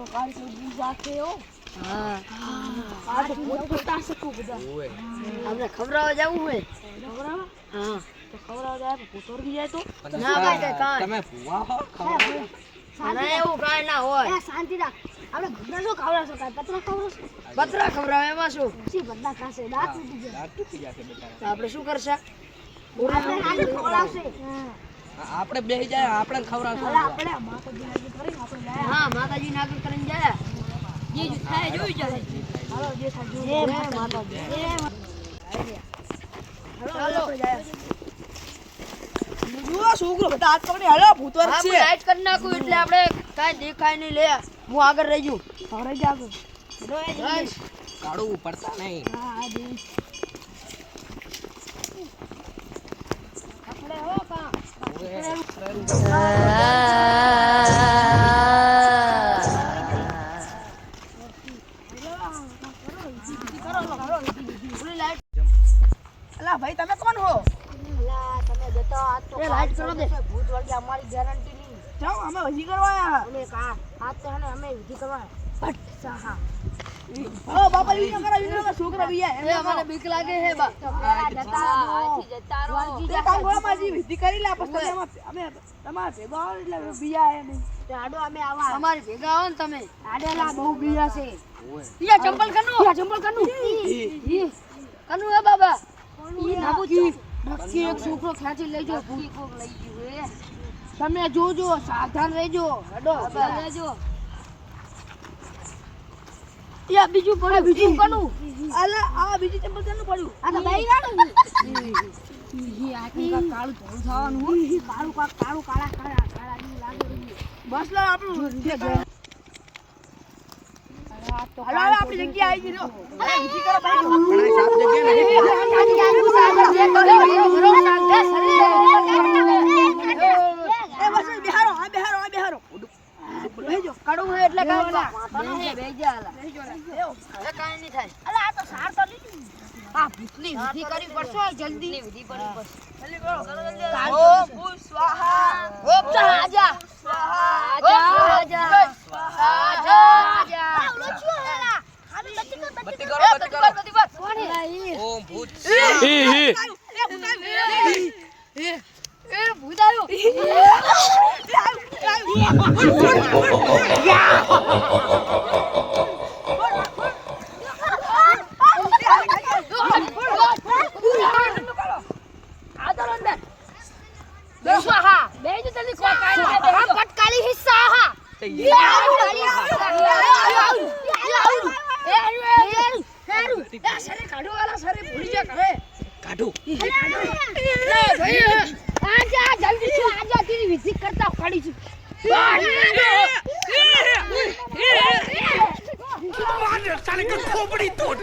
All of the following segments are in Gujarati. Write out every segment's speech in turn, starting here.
તો કાલ તો બીજા છે હો. હા આ તો પોતા શકું બધા. ઓય આપણે ખવડાવવા જવું હોય. ખવડાવવા? હા તો ખવડાવવા જાય તો પોતર ગઈ જાય તો. ના ભાઈ કાંઈ. તમે ભૂવા હો ખવડાવો. ના એવું કાંઈ ના હોય. એ શાંતિ રાખ. આપણે બધા શું ખવડાવશો કાંઈ પતરા ખવડાવશો? બતરા ખવડાવે એમાં શું? શી બધા ખાશે દાંત તૂટી જાય. દાંત તૂટી જશે બેટા. તો આપણે શું કરશે? આપણે આજે ખવડાવશે. આપણે બેહી જાય આપણે ખવડાવશું. અલા આપણે માતાજી હાજર કરીને આપણે લાયા. હા માતાજીને આગળ કરીને જાય. જે થાય જોઈ જાય. હાલો જે થાય જો. જય માતાજી. ચાલો. જુઓ છોકરો બધા હાથ પકડી હાલો ભૂતવર આપણે છે. લાઈટ કરી નાખું એટલે આપણે કાંઈ દેખાય નહીં લે. હું આગળ રહી જઉં. હવે જાગો. બસ. કાઢવું પડતા નહીં. હા દે. આપણે હો કા. અલા ભાઈ તમે કોણ હો? અલા તમે જતા આજ તો એ લાઈટ કરો દે. ભૂત વળગે અમારી ગેરંટી નહીં. જાઓ અમે વજી કરવા આયા. અમે કા આજ તો હે ને અમે વિધિ કરવા ભટ સાહા. ઓ બાપા ઈ ન કરા છોકરા બીયા એ અમને બીક લાગે છે બા. તમારા જતા રહો. તે કામ ગોળા માજી વિધિ કરી લે પછી તમે અમે તમાર ભેગો આવો એટલે બીયા એમ તે આડો અમે આવા. અમારી ભેગા આવો ને તમે. આડેલા બહુ બીયા છે. યા ચંપલ કનું. યા જંબલ કનું. કનું હે બાબા. ઈ નાબુ છું. નક્કી એક છોકરો ખેંચી લઈ જાઓ. તમે જોજો સાવધાન રહેજો. હડો લેજો. યા બીજું પડ્યું બીજું કનું. અલા આ બીજી ચંપલ કેનું પડ્યું? આ તો બેહી ગાડો. ઈ આ કાળું ધોળું થવાનું હો. કાળું કાળું કાળા કાળા કાળા જેવું લાગે રહ્યું. બસ લા આપણું જે હાલો હાલો આપણી જગ્યા આવી ગઈ જો અરે વિધિ કરો ભાઈ પણ આ સાફ જગ્યા નહીં. એ બસ બિહારો આ બિહારો આ બિહારો બેજો કડું હોય એટલે કાંઈ ના. બેજા આલા. હવે કાંઈ નહીં થાય. અલા આ તો સાર તો લીધી. આ ભૂતની વિધિ કરવી પડશે જલ્દી. વિધિ કરવી પડશે. જલ્દી કરો કાઢો. ઓમ ભૂ સ્વાહા ઓમ આજા. આજા આજા. આજા. બત્તી કરો બત્તી કરો. ઓમ ભૂત એ ભૂત આવ્યો. કાઢું. આજા જલ્દી છું આજા તેરી વિધિ કરતા પડી છું. साले का खोपड़ी तोड़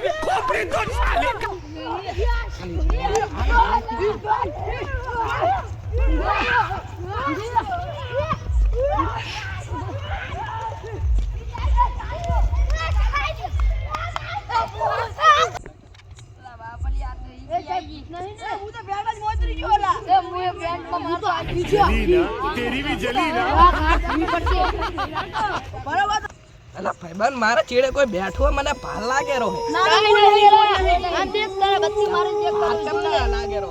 साले का. હું તો બેડા જ મોતરી ગયો લા तेरी भी जली ना બરાબર અલા ભાઈબંધ મારા ચેડે કોઈ બેઠો મને ભાલ લાગે રો હે. લાગે રો.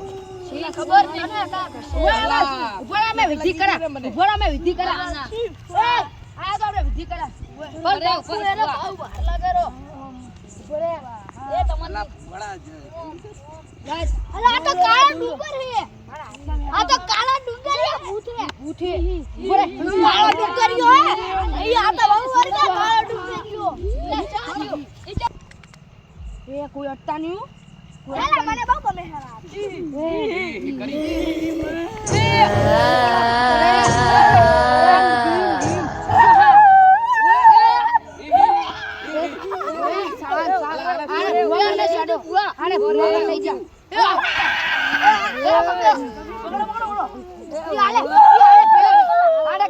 વિધિ કરા વિધિ કરા આ તો આપણે વિધિ કરા અલા ભોળા જ. અલા આ તો કાળા ડુંગર હે આ તો કાળા ડુંગર હે ભૂત હે કાળા ડુંગરિયો હે અહીં આ તો બહુ વર્ગા કાળા ડુંગરિયો એ કોઈ અટતા નહીં એલા મને બહુ ગમે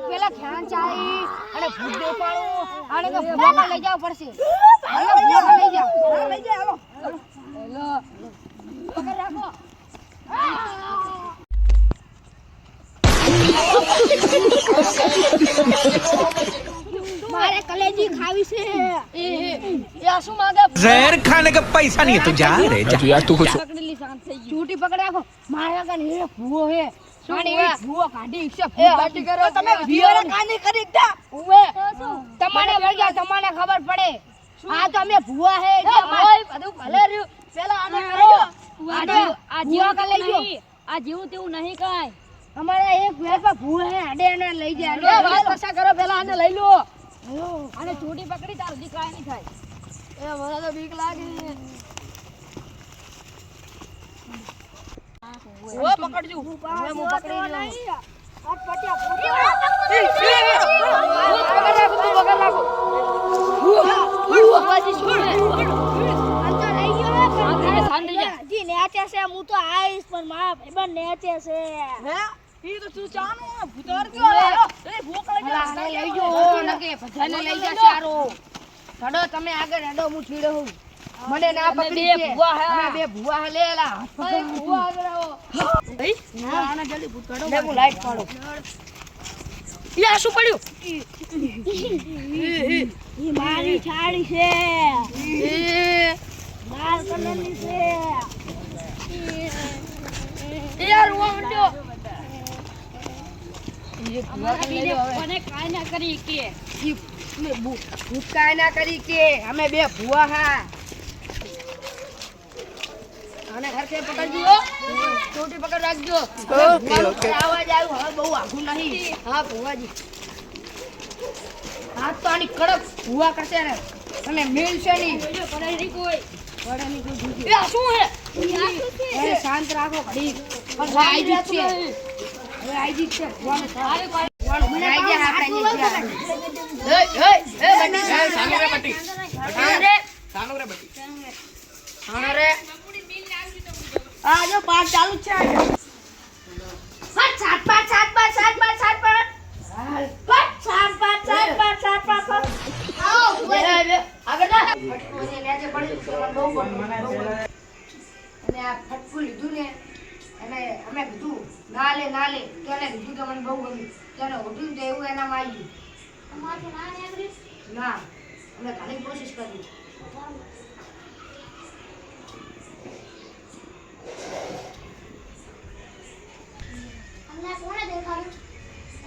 પેલા ખેણ ચાઈ અને ભૂત દેખાડો આને તો ભૂવા લઈ જાવ પડશે ભૂવા લઈ જાવ લઈ જાય હાલો પકડ રાખો મારે કલેજી ખાવી આવી છે એ આ શું માંગે जहर खाने का पैसा नहीं है तो जा रे जा यार तू कुछ પકડેલી શાંત થઈ ગઈ ચૂંટી પકડી રાખો મારા કાન એ ભૂવો હે શું એ ભૂવો કાઢી છે એ હટી કરો તમે વિવારે કાને કરી એકદા ઉવે તમારે વળગ્યા તમને ખબર પડે આ તો અમે ભૂવા હે એટલે ઓય બધું ભલે રહ્યું પેલા આને કરો આડે આ જીવા કા લઈ ગયો આ જેવું તેવું નહીં કાઈ અમારા એક વેપા ભૂવા હે આડે એને લઈ એ જાય વાત કશા કરો પેલા આને લઈ લો આને ચોટી પકડી તાર દી કાઈ નહીં થાય એ મને તો બીક લાગે ઓ પકડજો હવે હું પકડી લઉં આ પટ્યા ભૂવા પકડ રાખો ભુવાજી શું હે અંતર લઈ ગયો શાંતિ શાંતિ જા જી નેચે છે હું તો આઈશ પણ મારા ભાઈબંધ નેચે છે હે ઈ તો તું ચાનો ભૂતર ગયો એ ભૂખ લાગી આને લઈ ગયો નકે બધાને લઈ જા સારો ચડો તમે આગળ હેડો હું છીડો હું મને ના અમે પકડી બે છે ભૂવા હે. અમે બે ભૂવા હે લેલા ઓય ભુવા આગળ આવો આને જલ્દી ભૂત કાઢો લે હું લાઈટ પાડો યા શું પડ્યું ઈ મારી છાડી છે લાલ કલરની છે યાર વો મંડ્યો મને કાઈ ના કરી કે ભૂત કાઈ ના કરી કે અમે બે ભૂવા હા આને ઘરકે પકડજો છોટી પકડ રાખજો ઓકે આવાજ આવ્યું હવે બહુ આઘું નહીં હા ભૂવાજી હાથ તો આની કડક ભૂવા કરશે ને અને મેલશે નહીં પડે નહીં કોઈ પડે નહીં કોઈ જુજી એ આ શું હે હવે શાંત રાખો ઘડી પણ આઈ જ છે હવે આઈ જ છે ભૂવાને આરે કોઈ ભૂવાનું આઈ ગયા આપણે બટી सानू रे बटी અરે આ જો પાઠ ચાલુ જ છે આ જો. ફટ સાત પાંચ સાત પાંચ સાત પાંચ સાત પાંચ ફટ સાત પાંચ સાત પાંચ સાત પાંચ આવો આગળ જા ફટકોને લેજે પડી તમને બહુ અને આ ફટકું લીધું ને અને અમે કીધું ના લે તેને કીધું તો મને બહુ ગમ્યું તેને ઉઠ્યું તો એવું એનામાં આવી ગયું ના અમે ઘણી કોશિશ કરી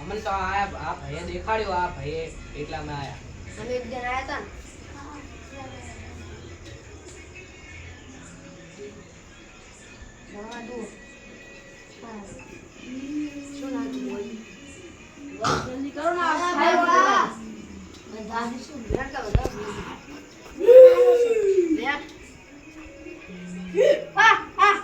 અમને તો આ ભાઈએ દેખાડ્યો આ ભાઈએ એટલા મેં આયા અમે એક જણ આયા હતા ને ભણવા દો શું નાખ્યું હોય જલ્દી કરો ને આ બધા શું બેઠા બધા હા હા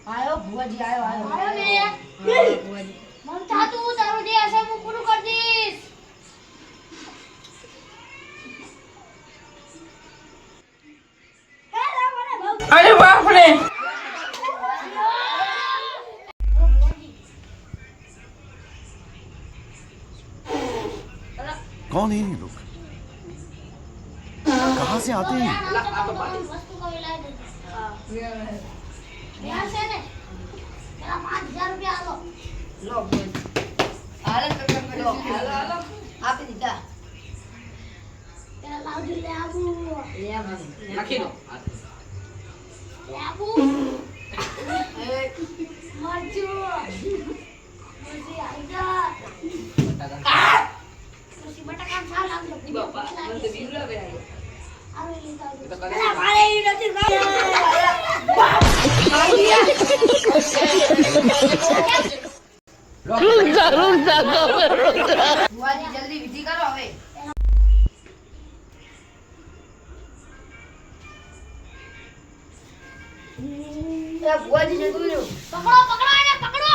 આયો ભુવાજી આયો ભુવાજી અરે બાપ રે कौन है ये लोग कहाँ से आते हैं લો હાલે લો હાલો આપી દીધા નાખી દો બાપા મને તો બીક લાગે એ તો કદાચ ભુવાજી જલ્દી વિધિ કરો હવે ભુવાજી જતું રહ્યું પકડો એને પકડો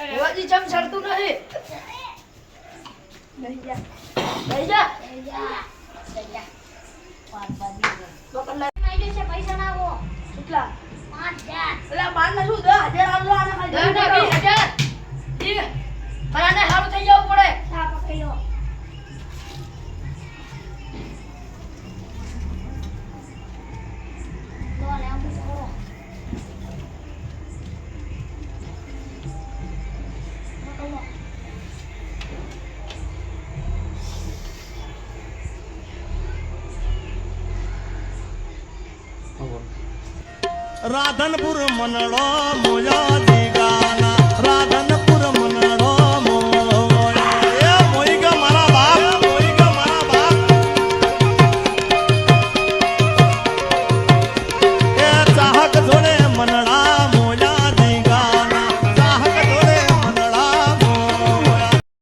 ભુવાજી ચમ એટલે આ બાર ના શું 10,000 આલો આને ખાલી ના, 20,000. ઈ, પણ આને હારું થઈ જવું પડે. આ પકડી લો. લો ને આમ કરો. પકડી લો. राधनपुर मनड़ो मोया